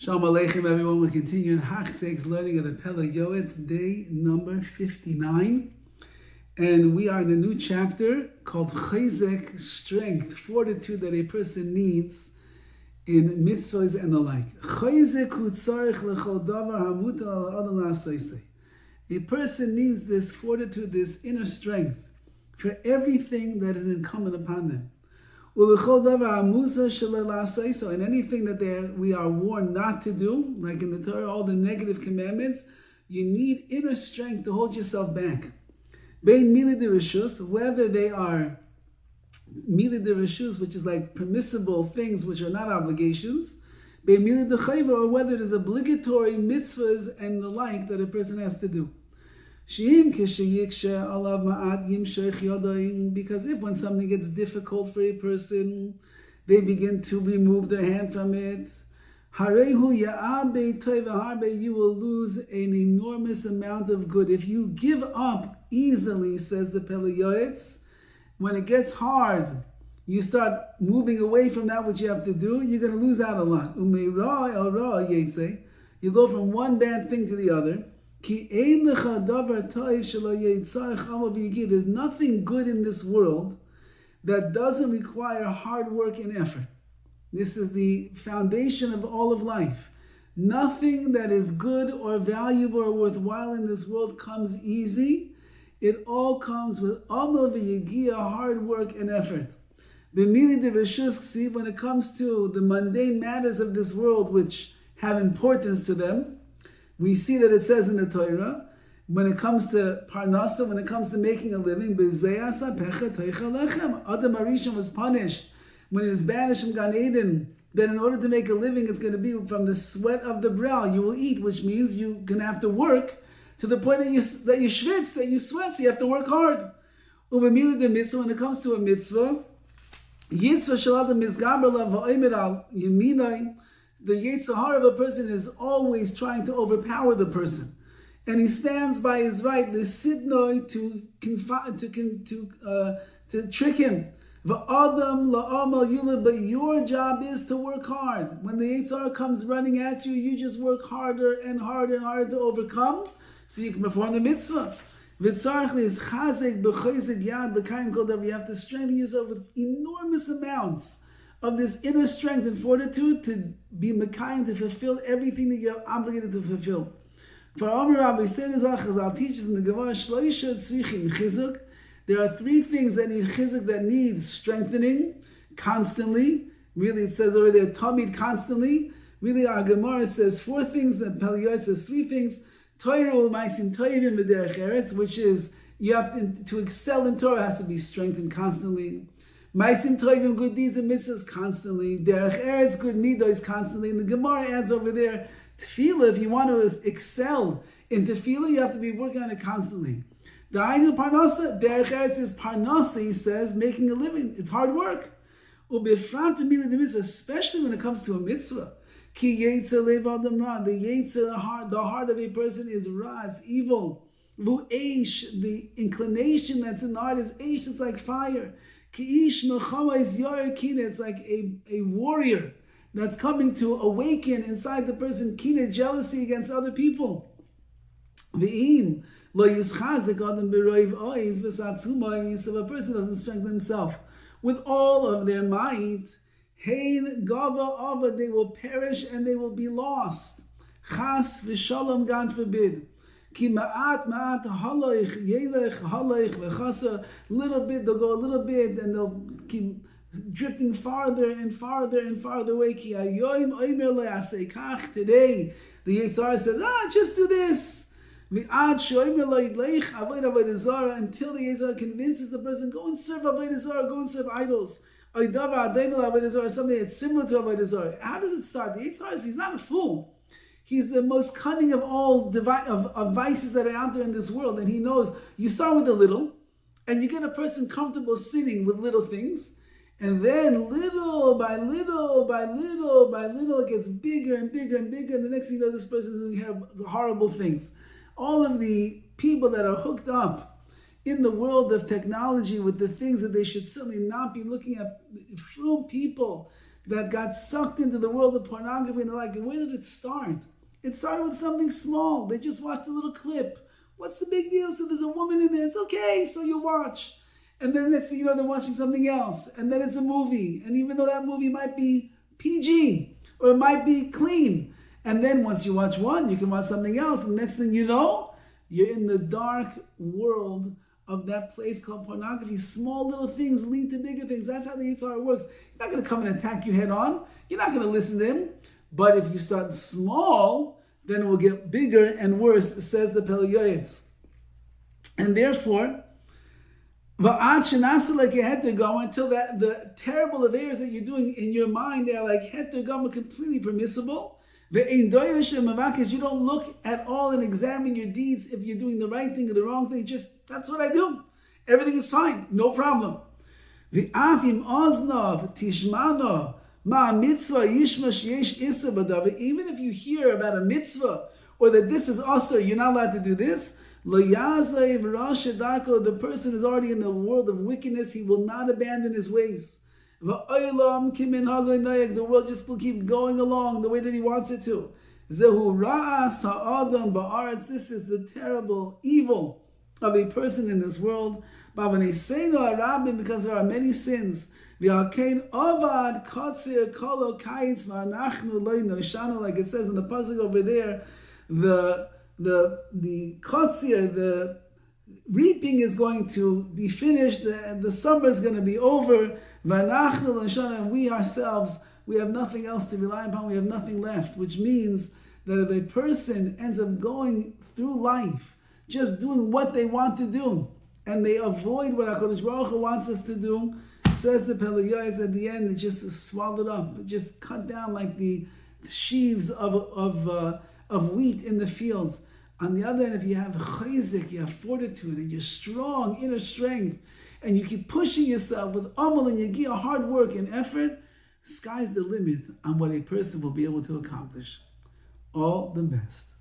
Shalom Aleichem, everyone. We're continuing Hachsek's learning of the Pele Yoetz, day number 59. And we are in a new chapter called Chayzek, strength, fortitude that a person needs in mitzvahs and the like. Chayzek hu tzarich lechol davar hamutal al adam la'asoseh. A person needs this fortitude, this inner strength for everything that is incumbent upon them. And anything that we are warned not to do, like in the Torah, all the negative commandments, you need inner strength to hold yourself back. Whether they are mili de reshus, which is like permissible things which are not obligations, or whether it is obligatory mitzvahs and the like that a person has to do. Because if when something gets difficult for a person, they begin to remove their hand from it, you will lose an enormous amount of good. If you give up easily, says the Pele Yoetz, when it gets hard, you start moving away from that which you have to do, you're going to lose out a lot. You go from one bad thing to the other. There's nothing good in this world that doesn't require hard work and effort. This is the foundation of all of life. Nothing that is good or valuable or worthwhile in this world comes easy. It all comes with amal v'yegia, hard work and effort. When it comes to the mundane matters of this world which have importance to them, we see that it says in the Torah, when it comes to parnasa, when it comes to making a living, Adam Arishon was punished when he was banished from Gan Eden, that in order to make a living, it's going to be from the sweat of the brow. You will eat, which means you're going to have to work to the point that you schwitz, that you sweat, so you have to work hard. When it comes to a mitzvah, the Yetzer Hara of a person is always trying to overpower the person, and he stands by his right, the sidnoi, to trick him. But your job is to work hard. When the Yetzer Hara comes running at you, you just work harder and harder and harder to overcome, so you can perform the mitzvah. You have to strengthen yourself with enormous amounts of this inner strength and fortitude to be mekayim, to fulfill everything that you're obligated to fulfill. For Rabbi said, I'll teach us in the Gemara, there are three things that need chizuk, that need strengthening constantly. Really, it says over there, tamid, constantly. Really, our Gemara says four things, that Pele Yoetz says three things. Torah ma'asim tovim v'derech eretz, which is you have to excel in Torah, has to be strengthened constantly. Ma'asim tovim, good deeds and mitzvahs, constantly. Derech eretz, good midos, constantly. And the Gemara adds over there, tefillah, if you want to excel in tefillah, you have to be working on it constantly. The Ainu Parnasa, Derech Eretz is Parnasa, he says, making a living. It's hard work. Especially when it comes to a mitzvah. Ki Yetzer lev adam ra, the Yetzer, the heart of a person is ra, it's evil. Vu eish, the inclination that's in the heart is eish, it's like fire. Ki ish melchama is yoyer kina, it's like a warrior that's coming to awaken inside the person, kina, jealousy against other people. V'im, lo yischazik adam b'roiv ois v'satzumais, if a person doesn't strengthen himself with all of their might, hein gava ava, they will perish and they will be lost. Chas v'shalom, God forbid. Ki ma'at haloich yelech haloich v'chasa, little bit, they'll go a little bit and they'll keep drifting farther and farther and farther away. Ki ayoim oimer le'asei kach, today the Yetzer Hara says, just do this. Until the Yetzer Hara convinces the person, go and serve Avodah Zarah, go and serve idols. Something that's similar to Avodah Zarah. How does it start? The Yetzer Hara, he's not a fool. He's the most cunning of all of vices that are out there in this world. And he knows you start with a little, and you get a person comfortable sitting with little things. And then little by little by little by little, it gets bigger and bigger and bigger. And the next thing you know, this person is doing horrible things. All of the people that are hooked up in the world of technology with the things that they should certainly not be looking at, from people that got sucked into the world of pornography, and they're like, where did it start? It started with something small. They just watched a little clip. What's the big deal? So there's a woman in there. It's okay. So you watch. And then the next thing you know, they're watching something else. And then it's a movie. And even though that movie might be PG or it might be clean. And then once you watch one, you can watch something else. And the next thing you know, you're in the dark world of that place called pornography. Small little things lead to bigger things. That's how the Yitzhar works. He's not going to come and attack you head on. You're not going to listen to him. But if you start small, then it will get bigger and worse, says the Pele Yoetz. And therefore, until that the terrible affairs that you're doing in your mind, they are like heter gama, completely permissible. You don't look at all and examine your deeds if you're doing the right thing or the wrong thing. Just, that's what I do. Everything is fine, no problem. Even if you hear about a mitzvah or that this is also, you're not allowed to do this, the person is already in the world of wickedness. He will not abandon his ways. The world just will keep going along the way that he wants it to. This is the terrible evil of a person in this world. Because there are many sins. Like it says in the pasuk over there, the kotzir, the reaping is going to be finished, the summer is going to be over, and we ourselves, we have nothing else to rely upon, we have nothing left, which means that if a person ends up going through life just doing what they want to do, and they avoid what HaKadosh Baruch Hu wants us to do, says the Pele Yoetz, at the end it just is swallowed up, it just cut down like the sheaves of wheat in the fields. On the other hand, if you have chayzik, you have fortitude, and you're strong, inner strength, and you keep pushing yourself with amal and yagia, hard work and effort, sky's the limit on what a person will be able to accomplish. All the best.